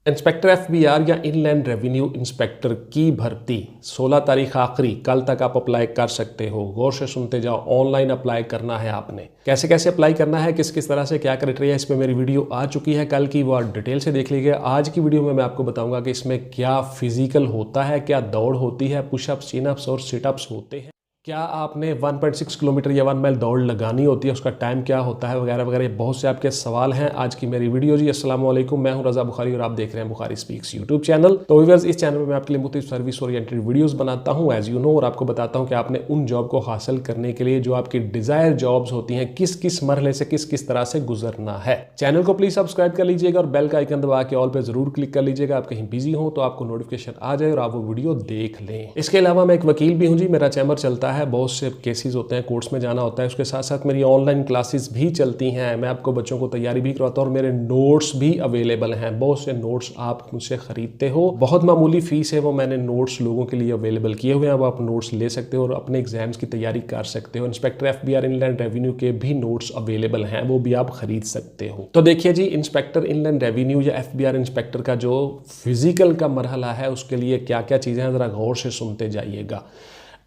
Inspector FBR या inland revenue inspector की भर्ती 16 तारीख आखिरी, कल तक आप अप्लाई कर सकते हो। गौर से सुनते जाओ। ऑनलाइन अप्लाई करना है आपने। कैसे कैसे अप्लाई करना है, किस किस तरह से क्या क्राइटेरिया, इस पे मेरी वीडियो आ चुकी है कल की, वो आप डिटेल से देख लीजिए। आज की वीडियो में मैं आपको बताऊंगा कि इसमें क्या फिजिकल होता है, क्या दौड़ होती है, पुशअप्स, चिनअप्स और सिटअप्स होते हैं, क्या आपने 1.6 किलोमीटर या 1 माइल दौड़ लगानी होती है, उसका टाइम क्या होता है, वगैरह वगैरह। बहुत से आपके सवाल हैं आज की मेरी वीडियो जी। अस्सलाम वालेकुम, मैं हूं रजा बुखारी और आप देख रहे हैं बुखारी स्पीक्स यूट्यूब चैनल। तो व्यूअर्स, इस चैनल में मैं आपके लिए मुख्तलिफ सर्विस ओरिएंटेड वीडियोस बनाता हूं एज यू नो, और आपको बताता हूं कि आपने उन जॉब को हासिल करने के लिए जो आपकी डिजायर जॉब्स होती हैं, किस किस मरहले से किस किस तरह से गुजरना है। चैनल को प्लीज सब्सक्राइब कर लीजिएगा और बेल का आइकन दबा के ऑल पे जरूर क्लिक कर लीजिएगा। आप कहीं बिजी हो तो आपको नोटिफिकेशन आ जाए और आप वो वीडियो देख लें। इसके अलावा मैं एक वकील भी हूँ जी, मेरा चैम्बर चलता है, बहुत से केसेस होते हैं, कोर्ट्स में जाना होता है। उसके साथ साथ मेरी ऑनलाइन क्लासेस भी चलती हैं, मैं आपको बच्चों को तैयारी भी करवाता हूँ और मेरे नोट्स भी अवेलेबल हैं। बहुत से नोट्स आप मुझसे खरीदते हो, बहुत मामूली फीस है वो, मैंने नोट्स लोगों के लिए अवेलेबल किए हुए हैं। अब आप नोट्स ले सकते हो और अपने एग्जाम्स की तैयारी कर सकते हो। इंस्पेक्टर एफबीआर इनलैंड रेवेन्यू के भी नोट्स अवेलेबल हैं, वो भी आप खरीद सकते हो। तो देखिए जी, इंस्पेक्टर इनलैंड रेवेन्यू या एफबीआर इंस्पेक्टर का जो फिजिकल का मरहला है, उसके लिए क्या क्या चीज़ें हैं, ज़रा गौर से सुनते जाइएगा।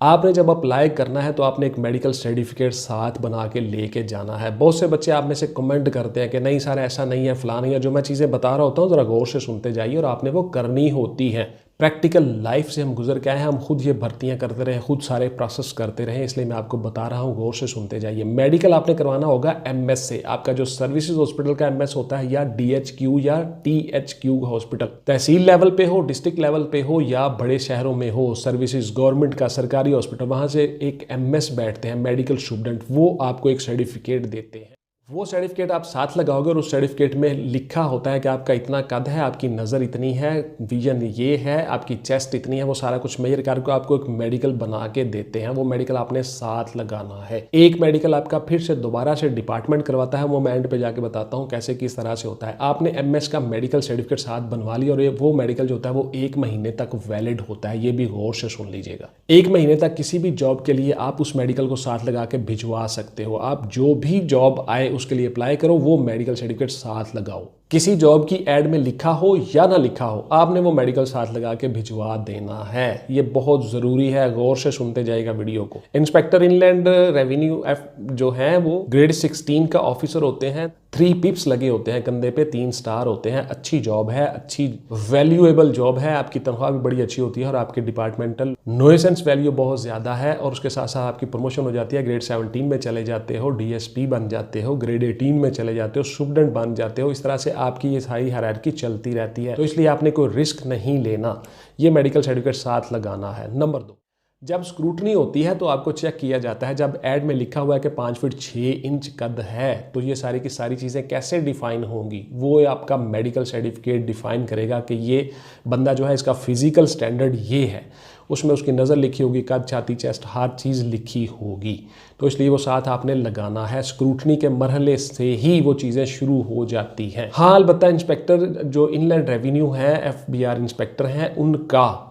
आपने जब अप्लाई करना है तो आपने एक मेडिकल सर्टिफिकेट साथ बना के लेके जाना है। बहुत से बच्चे आप में से कमेंट करते हैं कि नहीं सर ऐसा नहीं है, फलां नहीं है। जो मैं चीज़ें बता रहा होता हूँ ज़रा गौर से सुनते जाइए और आपने वो करनी होती है। प्रैक्टिकल लाइफ से हम गुजर के आए हैं, हम खुद ये भर्तियां करते रहे, खुद सारे प्रोसेस करते रहे, इसलिए मैं आपको बता रहा हूँ, गौर से सुनते जाइए। मेडिकल आपने करवाना होगा एमएस से, आपका जो सर्विसेज हॉस्पिटल का एमएस होता है, या डीएचक्यू या टीएचक्यू हॉस्पिटल, तहसील लेवल पे हो, डिस्ट्रिक्ट लेवल पे हो या बड़े शहरों में हो, सर्विसेज गवर्नमेंट का सरकारी हॉस्पिटल, वहाँ से एक एमएस बैठते हैं मेडिकल स्टूडेंट, वो आपको एक सर्टिफिकेट देते हैं। वो सर्टिफिकेट आप साथ लगाओगे और उस सर्टिफिकेट में लिखा होता है कि आपका इतना कद है, आपकी नज़र इतनी है, विजन ये है, आपकी चेस्ट इतनी है, वो सारा कुछ मेजर करके आपको एक मेडिकल बना के देते हैं। वो मेडिकल आपने साथ लगाना है। एक मेडिकल आपका फिर से दोबारा से डिपार्टमेंट करवाता है, वो मैं एंड पे जाके बताता हूँ कैसे किस तरह से होता है। आपने एमएस का मेडिकल सर्टिफिकेट साथ बनवा लिया और वो मेडिकल जो होता है वो 1 महीने तक वैलिड होता है। ये भी गौर से सुन लीजिएगा। 1 महीने तक किसी भी जॉब के लिए आप उस मेडिकल को साथ लगा के भिजवा सकते हो। आप जो भी जॉब आए उसके लिए अप्लाई करो, वो मेडिकल सर्टिफिकेट साथ लगाओ। किसी जॉब की एड में लिखा हो या ना लिखा हो, आपने वो मेडिकल साथ लगा के भिजवा देना है। ये बहुत जरूरी है, गौर से सुनते जाएगा वीडियो को। इंस्पेक्टर इनलैंड रेवेन्यू जो है वो ग्रेड 16 का ऑफिसर होते हैं। 3 पिप्स लगे होते हैं कंधे पे, 3 स्टार होते हैं। अच्छी जॉब है, अच्छी वैल्यूएबल जॉब है, आपकी तनख्वाह भी बड़ी अच्छी होती है और आपकी डिपार्टमेंटल नोएसेंस वैल्यू बहुत ज्यादा है। और उसके साथ साथ आपकी प्रमोशन हो जाती है, ग्रेड 17 में चले जाते हो, डीएसपी बन जाते हो, ग्रेड 18 में चले जाते हो, सुपरडेंट बन जाते हो। इस तरह से आपकी ये सारी हायरार्की चलती रहती है, तो इसलिए आपने कोई रिस्क नहीं लेना, ये मेडिकल सर्टिफिकेट साथ लगाना है। नंबर 2, जब स्क्रूटनी होती है तो आपको चेक किया जाता है। जब एड में लिखा हुआ है कि 5 फीट 6 इंच कद है, तो ये सारी की सारी चीज़ें कैसे डिफाइन होंगी, वो आपका मेडिकल सर्टिफिकेट डिफाइन करेगा कि ये बंदा जो है, इसका फिजिकल स्टैंडर्ड ये है। उसमें उसकी नज़र लिखी होगी, कद, छाती, चेस्ट, हर चीज़ लिखी होगी। तो इसलिए वो साथ आपने लगाना है। स्क्रूटनी के मरहले से ही वो चीज़ें शुरू हो जाती हैं। हाँ, अलबत्ता इंस्पेक्टर जो इनलैंड रेवेन्यू है, एफबीआर इंस्पेक्टर हैं, उनका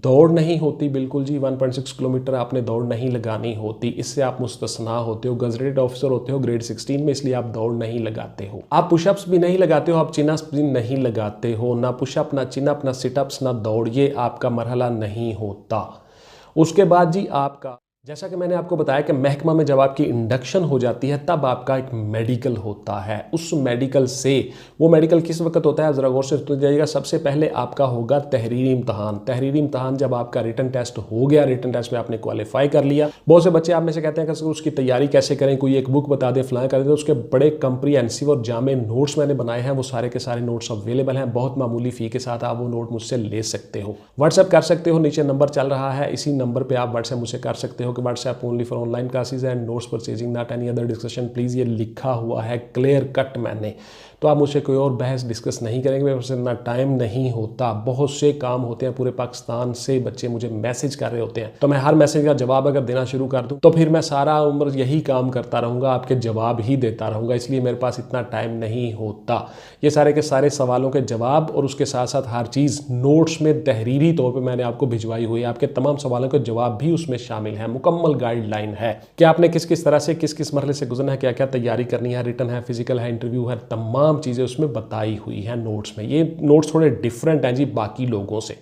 दौड़ नहीं होती बिल्कुल जी। 1.6 किलोमीटर आपने दौड़ नहीं लगानी होती, इससे आप मुस्तस्ना होते हो। गजरेटेड ऑफिसर होते हो ग्रेड 16 में, इसलिए आप दौड़ नहीं लगाते हो। आप पुशअप्स भी नहीं लगाते हो, आप चिनअप्स भी नहीं लगाते हो। ना पुशअप, ना चिनअप, ना सिटअप्स, ना दौड़, ये आपका मरहला नहीं होता। उसके बाद जी आपका, जैसा कि मैंने आपको बताया कि महकमा में जब आपकी इंडक्शन हो जाती है तब आपका एक मेडिकल होता है। उस मेडिकल से, वो मेडिकल किस वक्त होता है, ज़रा गौर से सुन जाइएगा। सबसे पहले आपका होगा तहरीरी इम्तहान। तहरीरी इम्तहान जब आपका रिटन टेस्ट हो गया, रिटन टेस्ट में आपने क्वालिफाई कर लिया। बहुत से बच्चे आप में से कहते हैं कि उसकी तैयारी कैसे करें, कोई एक बुक बता दे, फलां कर दे। तो उसके बड़े कंप्रीहेंसिव और जामे नोट्स मैंने बनाए हैं, वो सारे के सारे नोट्स अवेलेबल हैं। बहुत मामूली फ़ी के साथ आप वो नोट मुझसे ले सकते हो, व्हाट्सएप कर सकते हो। नीचे नंबर चल रहा है, इसी नंबर पर आप व्हाट्सएप मुझसे कर सकते हो कि WhatsApp only online classes and notes purchasing, not any other discussion please. ये लिखा हुआ है क्लियर कट मैंने, तो आप मुझसे कोई और बहस डिस्कस नहीं करेंगे, मेरे पास इतना टाइम नहीं होता। बहुत से काम होते हैं, पूरे पाकिस्तान से बच्चे मुझे मैसेज कर रहे होते हैं, तो मैं हर मैसेज का जवाब अगर देना शुरू कर दूं तो फिर मैं सारा उम्र यही काम करता रहूंगा, आपके जवाब ही देता रहूंगा, इसलिए मेरे पास इतना टाइम नहीं होता। ये सारे के सारे सवालों के जवाब और उसके साथ साथ हर चीज़ नोट्स में तहरीरी तौर पर मैंने आपको भिजवाई हुई है। आपके तमाम सवालों के जवाब भी उसमें शामिल है, मुकम्मल गाइडलाइन है कि आपने किस किस तरह से, किस किस मरहले से गुजरना है, क्या क्या तैयारी करनी है, रिटन है, फिजिकल है, इंटरव्यू है, तमाम तमाम चीज़ें उसमें बताई हुई हैं नोट्स में। ये नोट्स थोड़े डिफरेंट हैं जी बाकी लोगों से।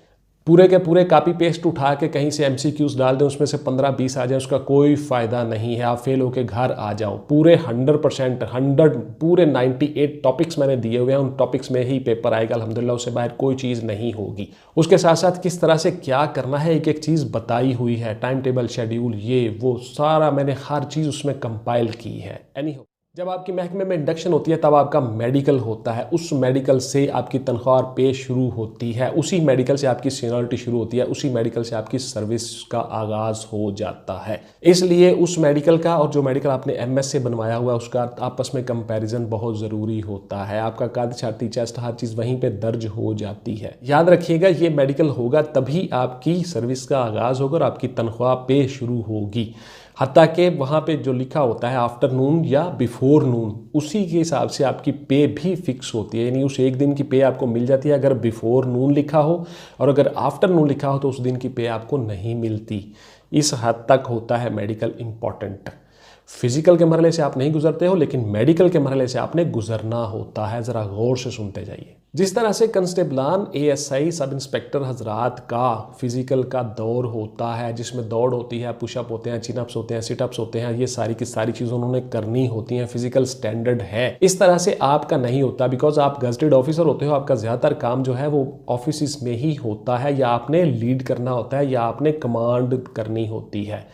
पूरे के पूरे कॉपी पेस्ट उठा के कहीं से MCQs डाल दें, उसमें से 15-20 आ जाए, उसका कोई फ़ायदा नहीं है। आप फेल होके घर आ जाओ। पूरे 100% 100 पूरे 98 टॉपिक्स मैंने दिए हुए हैं, उन टॉपिक्स में ही पेपर आएगा अल्हम्दुलिल्लाह, उससे बाहर कोई चीज़ नहीं होगी। उसके साथ साथ किस तरह से क्या करना है एक एक चीज़ बताई हुई है, टाइम टेबल, शेड्यूल, ये वो सारा मैंने हर चीज़ उसमें कंपाइल की है। जब आपकी महकमे में इंडक्शन होती है तब आपका मेडिकल होता है, उस मेडिकल से आपकी तनख्वाह और पे शुरू होती है, उसी मेडिकल से आपकी सीनियरिटी शुरू होती है, उसी मेडिकल से आपकी सर्विस का आगाज़ हो जाता है। इसलिए उस मेडिकल का और जो मेडिकल आपने MS से बनवाया हुआ है उसका आपस में कंपैरिजन बहुत ज़रूरी होता है। आपका कद, छाती, चेस्ट, हर चीज़ वहीं पर दर्ज हो जाती है। याद रखिएगा ये मेडिकल होगा तभी आपकी सर्विस का आगाज़ होगा और आपकी तनख्वाह पे शुरू होगी। हत्ता कि वहाँ पे जो लिखा होता है आफ्टरनून या बिफोर नून, उसी के हिसाब से आपकी पे भी फिक्स होती है, यानी उस एक दिन की पे आपको मिल जाती है अगर बिफोर नून लिखा हो, और अगर आफ्टरनून लिखा हो तो उस दिन की पे आपको नहीं मिलती। इस हद तक होता है मेडिकल इम्पॉर्टेंट। फिजिकल के मरहले से आप नहीं गुजरते हो, लेकिन मेडिकल के मरहले से आपने गुजरना होता है। ज़रा गौर से सुनते जाइए। जिस तरह से कंस्टेबलान, ASI, सब इंस्पेक्टर हजरात का फिजिकल का दौर होता है, जिसमें दौड़ होती है, पुशअप होते हैं, चिनअप्स होते हैं, सिटअप्स होते हैं, ये सारी की सारी चीज़ें उन्होंने करनी होती हैं, फिजिकल स्टैंडर्ड है। इस तरह से आपका नहीं होता, बिकॉज आप गजटेड ऑफिसर होते हो। आपका ज़्यादातर काम जो है वो ऑफिस में ही होता है, या आपने लीड करना होता है, या आपने कमांड करनी होती है।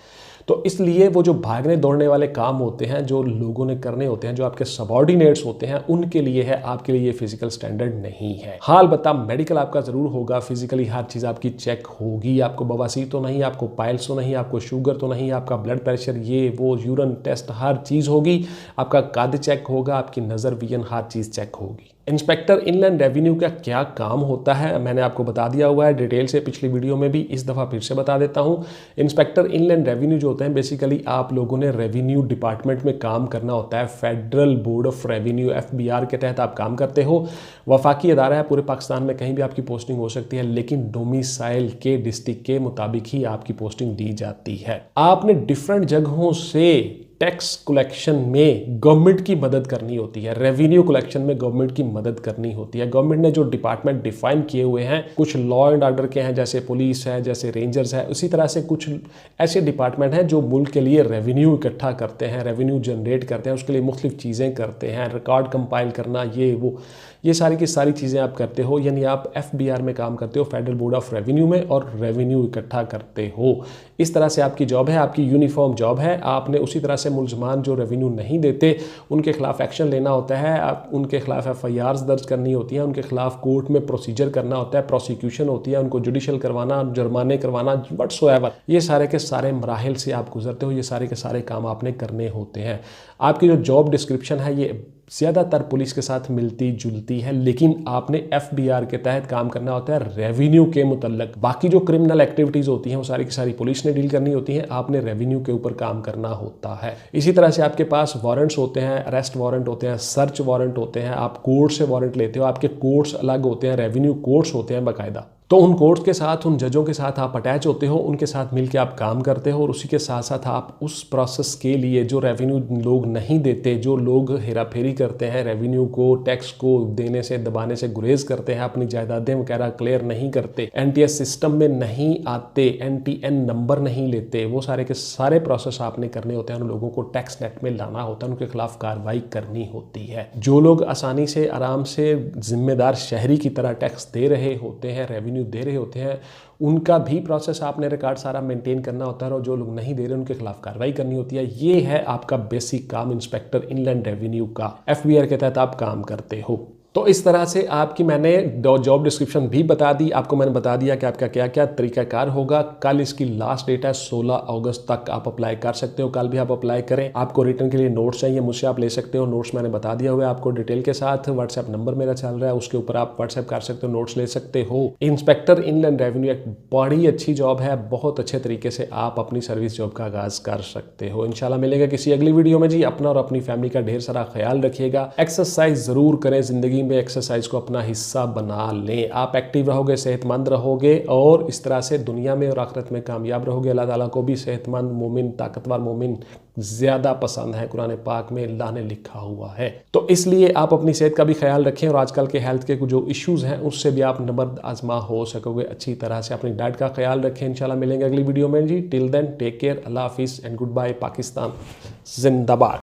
तो इसलिए वो जो भागने दौड़ने वाले काम होते हैं, जो लोगों ने करने होते हैं, जो आपके सबऑर्डिनेट्स होते हैं, उनके लिए है, आपके लिए ये फिजिकल स्टैंडर्ड नहीं है। हाल बता मेडिकल आपका ज़रूर होगा, फिजिकली हर चीज़ आपकी चेक होगी। आपको बवासीर तो नहीं, आपको पाइल्स तो नहीं, आपको शुगर तो नहीं, आपका ब्लड प्रेशर, ये वो, यूरिन टेस्ट, हर चीज़ होगी। आपका कद चेक होगा, आपकी नज़र, विजन, हर चीज़ चेक होगी। इंस्पेक्टर इनलैंड रेवेन्यू का क्या काम होता है मैंने आपको बता दिया हुआ है डिटेल से पिछली वीडियो में भी, इस दफ़ा फिर से बता देता हूँ। इंस्पेक्टर इनलैंड रेवेन्यू जो होते हैं, बेसिकली आप लोगों ने रेवेन्यू डिपार्टमेंट में काम करना होता है। Federal board of revenue FBR के तहत आप काम करते हो। वफाकी अदारा है, पूरे पाकिस्तान में कहीं भी आपकी पोस्टिंग हो सकती है, लेकिन डोमिसाइल के डिस्ट्रिक्ट के मुताबिक ही आपकी पोस्टिंग दी जाती है। आपने डिफरेंट जगहों से टैक्स कलेक्शन में गवर्नमेंट की मदद करनी होती है, रेवेन्यू कलेक्शन में गवर्नमेंट की मदद करनी होती है। गवर्नमेंट ने जो डिपार्टमेंट डिफाइन किए हुए हैं, कुछ लॉ एंड ऑर्डर के हैं, जैसे पुलिस है, जैसे रेंजर्स है, उसी तरह से कुछ ऐसे डिपार्टमेंट हैं जो मुल्क के लिए रेवेन्यू इकट्ठा करते हैं, रेवेन्यू जनरेट करते हैं, उसके लिए मुख्तलिफ चीज़ें करते हैं, रिकॉर्ड कंपाइल करना, ये वो, ये सारी की सारी चीज़ें आप करते हो। यानी आप FBR में काम करते हो, फेडरल बोर्ड ऑफ रेवेन्यू में, और रेवेन्यू इकट्ठा करते हो। इस तरह से आपकी जॉब है, आपकी यूनिफॉर्म जॉब है। आपने उसी तरह से मुलजमान जो रेवेन्यू नहीं देते उनके खिलाफ एक्शन लेना होता है, आप उनके खिलाफ FIRs दर्ज करनी होती हैं, उनके खिलाफ कोर्ट में प्रोसीजर करना होता है, प्रोसिक्यूशन होती है, उनको जुडिशल करवाना, जुर्माने करवाना, व्हाटसोएवर, ये सारे के सारे मराहिल से आप गुजरते हो, ये सारे के सारे काम आपने करने होते हैं। आपकी जो जॉब डिस्क्रिप्शन है ये ज़्यादातर पुलिस के साथ मिलती जुलती है, लेकिन आपने FBR के तहत काम करना होता है रेवेन्यू के मुतल्लक। बाकी जो क्रिमिनल एक्टिविटीज़ होती हैं वो सारी की सारी पुलिस ने डील करनी होती हैं, आपने रेवेन्यू के ऊपर काम करना होता है। इसी तरह से आपके पास वारंट्स होते हैं, अरेस्ट वारंट होते हैं, सर्च वारंट होते हैं, आप कोर्ट से वारंट लेते हो, आपके कोर्ट्स अलग होते हैं, रेवेन्यू कोर्ट्स होते हैं बाकायदा। तो उन कोर्ट्स के साथ, उन जजों के साथ आप अटैच होते हो, उनके साथ मिलकर आप काम करते हो, और उसी के साथ साथ आप उस प्रोसेस के लिए जो रेवेन्यू लोग नहीं देते, जो लोग हेराफेरी करते हैं, रेवेन्यू को, टैक्स को देने से, दबाने से गुरेज करते हैं, अपनी जायदादें वगैरह क्लियर नहीं करते, NTS सिस्टम में नहीं आते, NTN नंबर नहीं लेते, वो सारे के सारे प्रोसेस आपने करने होते हैं। उन लोगों को टैक्स नेट में लाना होता है, उनके खिलाफ कार्रवाई करनी होती है। जो लोग आसानी से, आराम से, जिम्मेदार शहरी की तरह टैक्स दे रहे होते हैं, रेवेन्यू दे रहे होते हैं, उनका भी प्रोसेस आपने रिकॉर्ड सारा मेंटेन करना होता है, और जो लोग नहीं दे रहे उनके खिलाफ कार्रवाई करनी होती है। ये है आपका बेसिक काम इंस्पेक्टर इनलैंड रेवेन्यू का। FBR के तहत आप काम करते हो। तो इस तरह से आपकी मैंने जॉब डिस्क्रिप्शन भी बता दी, आपको मैंने बता दिया कि आपका क्या क्या तरीकाकार होगा। कल इसकी लास्ट डेट है, 16 अगस्त तक आप अप्लाई कर सकते हो। कल भी आप अप्लाई करें। आपको रिटर्न के लिए नोट्स चाहिए, मुझसे आप ले सकते हो। नोट्स मैंने बता दिया हुआ है आपको डिटेल के साथ। व्हाट्सएप नंबर मेरा चल रहा है, उसके ऊपर आप व्हाट्सएप कर सकते हो, नोट्स ले सकते हो। इंस्पेक्टर इनलैंड रेवेन्यू एक बड़ी अच्छी जॉब है, बहुत अच्छे तरीके से आप अपनी सर्विस जॉब का आगाज कर सकते हो। इंशाल्लाह मिलेगा किसी अगली वीडियो में जी। अपना और अपनी फैमिली का ढेर सारा ख्याल रखिएगा। एक्सरसाइज जरूर करें, जिंदगी में एक्सरसाइज को अपना हिस्सा बना लें। आप एक्टिव रहोगे, सेहतमंद रहोगे और इस तरह से दुनिया में और आखिरत में कामयाब रहोगे। अल्लाह ताला को भी सेहतमंद मोमिन, ताकतवर मोमिन ज़्यादा पसंद है, कुरान पाक में अल्लाह ने लिखा हुआ है। तो इसलिए आप अपनी सेहत का भी ख्याल रखें और आजकल के हेल्थ के कुछ जो इश्यूज़ हैं उससे भी आप नबर्द आजमा हो सकोगे अच्छी तरह से। अपनी डाइट का ख्याल रखें। इंशाल्लाह मिलेंगे अगली वीडियो में जी। टिल देन टेक केयर, अल्लाह हाफिज़ एंड गुड बाय। पाकिस्तान जिंदाबाद।